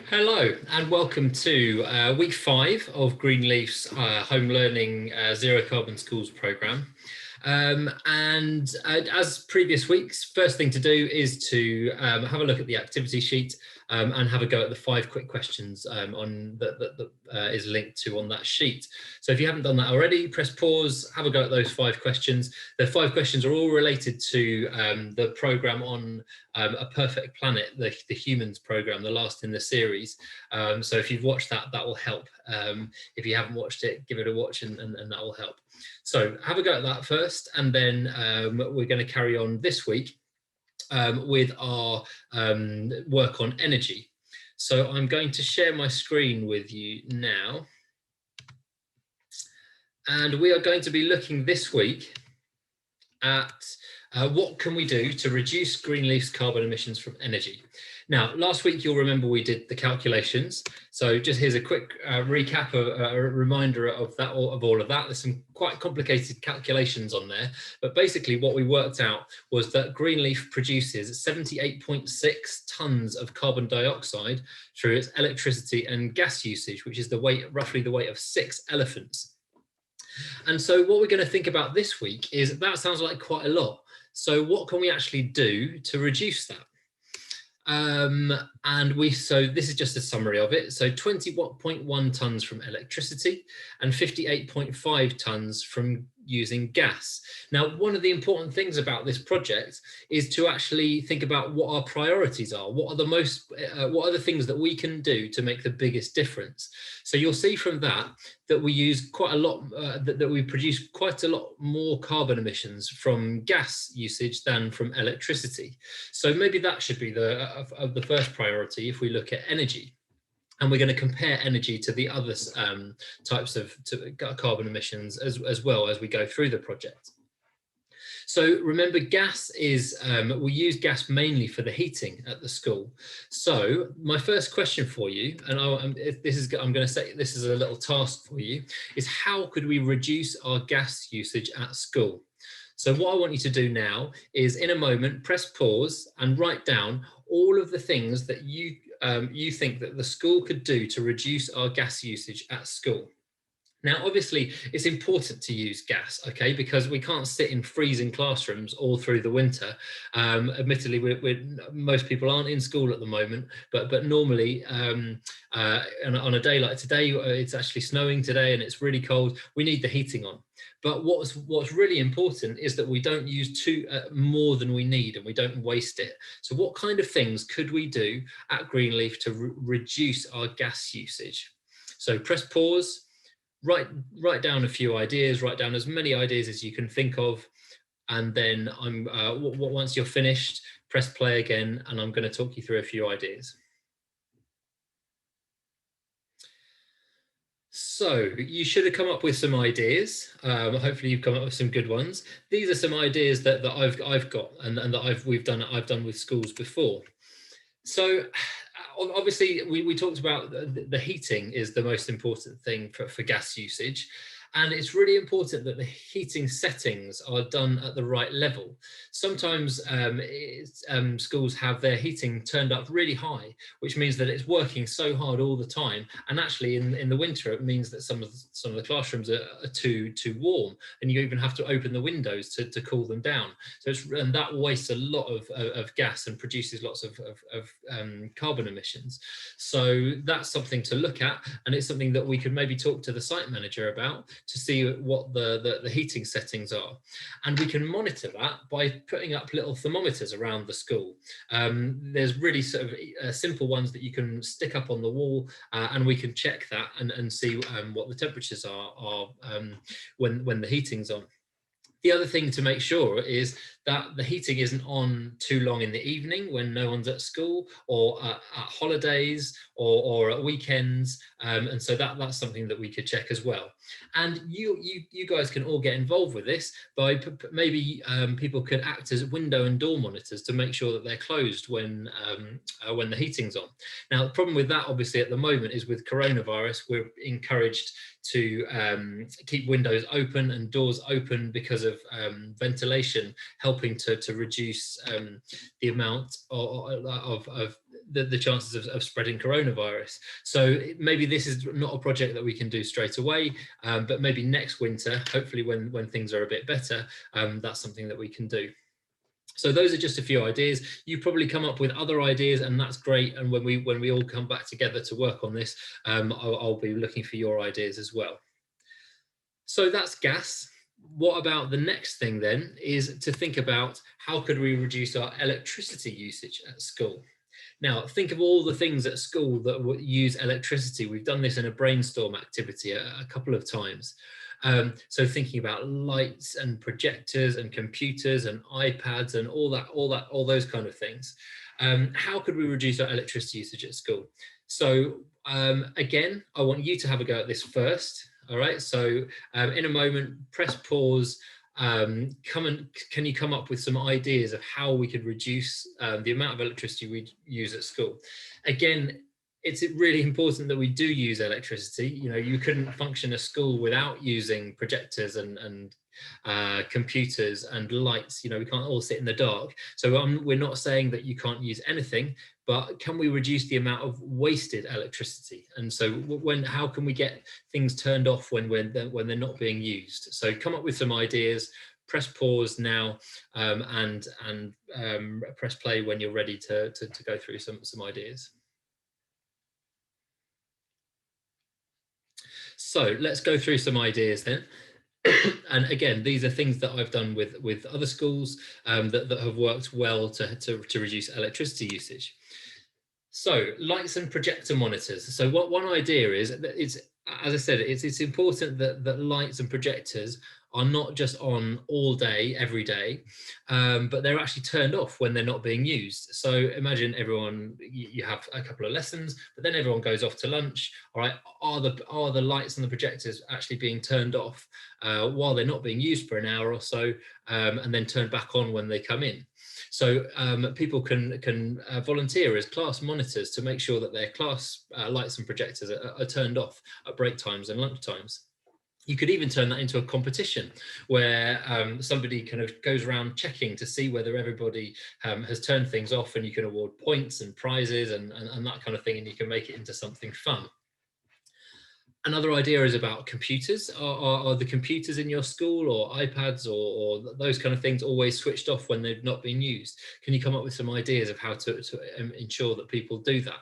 Hello and welcome to week 5 of Greenleaf's home learning zero carbon schools programme. As previous weeks, first thing to do is to have a look at the activity sheet and have a go at the 5 quick questions that is linked to on that sheet. So if you haven't done that already, press pause, have a go at those 5 questions. The 5 questions are all related to the programme on A Perfect Planet, the Humans programme, the last in the series. So if you've watched that, that will help. If you haven't watched it, give it a watch and that will help. So have a go at that first, and then we're going to carry on this week with our work on energy. So I'm going to share my screen with you now. And we are going to be looking this week at what can we do to reduce Greenleaf's carbon emissions from energy. Now, last week, you'll remember we did the calculations. So just here's a quick recap, a reminder of all of that. There's some quite complicated calculations on there. But basically what we worked out was that Greenleaf produces 78.6 tons of carbon dioxide through its electricity and gas usage, which is roughly the weight of 6 elephants. And so what we're going to think about this week is that sounds like quite a lot. So what can we actually do to reduce that? So this is just a summary of it. So 20.1 tons from electricity and 58.5 tons from using gas. Now, one of the important things about this project is to actually think about what our priorities are. What are the things that we can do to make the biggest difference? So you'll see from that we use quite a lot, that we produce quite a lot more carbon emissions from gas usage than from electricity. So maybe that should be the first priority if we look at energy. And we're going to compare energy to the other types of carbon emissions as well as we go through the project. So remember, gas is, we use gas mainly for the heating at the school. So my first question for you, and I'm going to say this is a little task for you, is how could we reduce our gas usage at school? So what I want you to do now is, in a moment, press pause and write down all of the things that you think that the school could do to reduce our gas usage at school. Now, obviously, it's important to use gas, okay, because we can't sit in freezing classrooms all through the winter. Admittedly, most people aren't in school at the moment, but normally, on a day like today, it's actually snowing today and it's really cold. We need the heating on. But what's really important is that we don't use more than we need and we don't waste it. So what kind of things could we do at Greenleaf to reduce our gas usage? So press pause. Write down a few ideas, write down as many ideas as you can think of, and then once you're finished, press play again, and I'm going to talk you through a few ideas. So you should have come up with some ideas. Hopefully you've come up with some good ones. These are some ideas that I've got and that I've done with schools before. So obviously we talked about the heating is the most important thing for gas usage. And it's really important that the heating settings are done at the right level. Sometimes schools have their heating turned up really high, which means that it's working so hard all the time. And actually in the winter, it means that some of the classrooms are too warm, and you even have to open the windows to cool them down. So and that wastes a lot of gas and produces lots of carbon emissions. So that's something to look at, and it's something that we could maybe talk to the site manager about to see what the heating settings are. And we can monitor that by putting up little thermometers around the school. There's really sort of simple ones that you can stick up on the wall, and we can check that and see what the temperatures are when the heating's on. The other thing to make sure is that the heating isn't on too long in the evening when no one's at school, or at holidays, or at weekends, and so that's something that we could check as well. And you guys can all get involved with this by maybe people could act as window and door monitors to make sure that they're closed when the heating's on. Now, the problem with that, obviously, at the moment is with coronavirus, we're encouraged to keep windows open and doors open because of ventilation helping to reduce the amount of the chances of spreading coronavirus. So maybe this is not a project that we can do straight away, but maybe next winter, hopefully when things are a bit better, that's something that we can do. So those are just a few ideas. You probably come up with other ideas, and that's great. And when we all come back together to work on this, I'll be looking for your ideas as well. So that's gas. What about the next thing then is to think about how could we reduce our electricity usage at school? Now, think of all the things at school that use electricity. We've done this in a brainstorm activity a couple of times. So thinking about lights and projectors and computers and iPads and all those kind of things. How could we reduce our electricity usage at school? So again, I want you to have a go at this first. All right, so in a moment, press pause. Can you come up with some ideas of how we could reduce the amount of electricity we use at school? Again, it's really important that we do use electricity. You know, you couldn't function a school without using projectors and computers and lights. You know, we can't all sit in the dark. So we're not saying that you can't use anything, but can we reduce the amount of wasted electricity? And so how can we get things turned off when they're not being used? So come up with some ideas, press pause now, and press play when you're ready to go through some ideas. So let's go through some ideas then. And again, these are things that I've done with other schools that have worked well to reduce electricity usage. So lights and projector monitors. So one idea is that as I said, it's important that lights and projectors are not just on all day, every day, but they're actually turned off when they're not being used. So imagine you have a couple of lessons, but then everyone goes off to lunch. All right, are the lights and the projectors actually being turned off while they're not being used for an hour or so, and then turned back on when they come in? So people can volunteer as class monitors to make sure that their class lights and projectors are turned off at break times and lunch times. You could even turn that into a competition where somebody kind of goes around checking to see whether everybody has turned things off, and you can award points and prizes and that kind of thing, and you can make it into something fun. Another idea is about computers. Are the computers in your school or iPads or those kind of things always switched off when they've not been used? Can you come up with some ideas of how to ensure that people do that?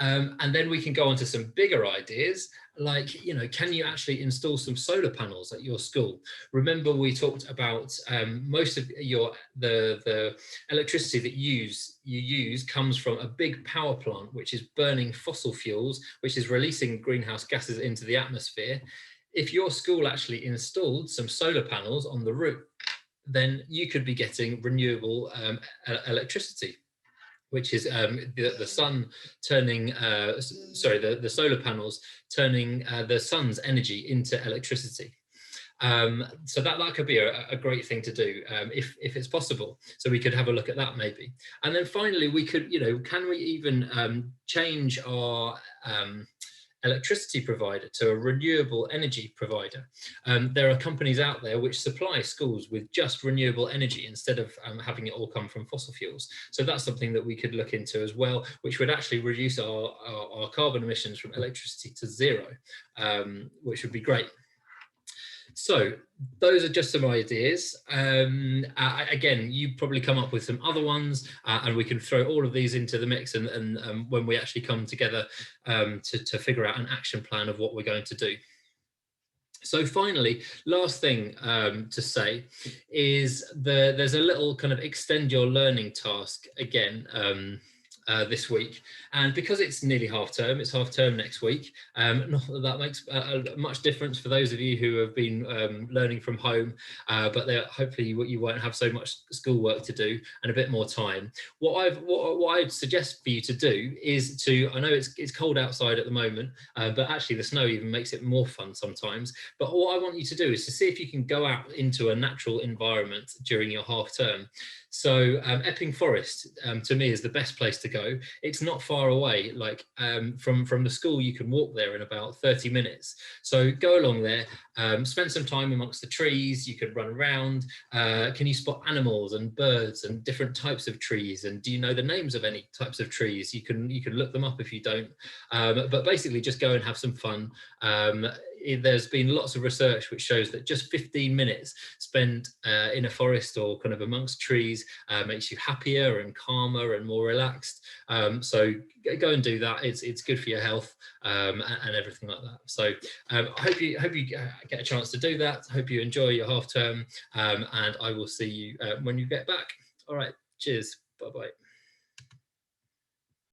And then we can go on to some bigger ideas, like, you know, can you actually install some solar panels at your school? Remember, we talked about most of the electricity that you use comes from a big power plant, which is burning fossil fuels, which is releasing greenhouse gases into the atmosphere. If your school actually installed some solar panels on the roof, then you could be getting renewable electricity, which is the sun turning, the solar panels turning the sun's energy into electricity. So that could be a great thing to do if it's possible. So we could have a look at that maybe. And then finally, we could, you know, can we even change our electricity provider to a renewable energy provider? There are companies out there which supply schools with just renewable energy instead of having it all come from fossil fuels. So that's something that we could look into as well, which would actually reduce our carbon emissions from electricity to zero, which would be great. So those are just some ideas. Again, you probably come up with some other ones, and we can throw all of these into the mix and when we actually come together to figure out an action plan of what we're going to do. So finally, last thing to say is there's a little kind of extend your learning task again this week, and because it's nearly half term, it's half term next week. Not that makes much difference for those of you who have been learning from home, but hopefully you won't have so much schoolwork to do and a bit more time. What I'd suggest for you to do is I know it's cold outside at the moment, but actually the snow even makes it more fun sometimes. But what I want you to do is to see if you can go out into a natural environment during your half term. So Epping Forest, to me, is the best place to go. It's not far away. Like from the school, you can walk there in about 30 minutes. So go along there, spend some time amongst the trees. You could run around. Can you spot animals and birds and different types of trees? And do you know the names of any types of trees? You can look them up if you don't. But basically, just go and have some fun. There's been lots of research which shows that just 15 minutes spent in a forest or kind of amongst trees makes you happier and calmer and more relaxed. So go and do that. It's good for your health and everything like that. So I hope you get a chance to do that. I hope you enjoy your half term, and I will see you when you get back. All right, cheers. Bye bye.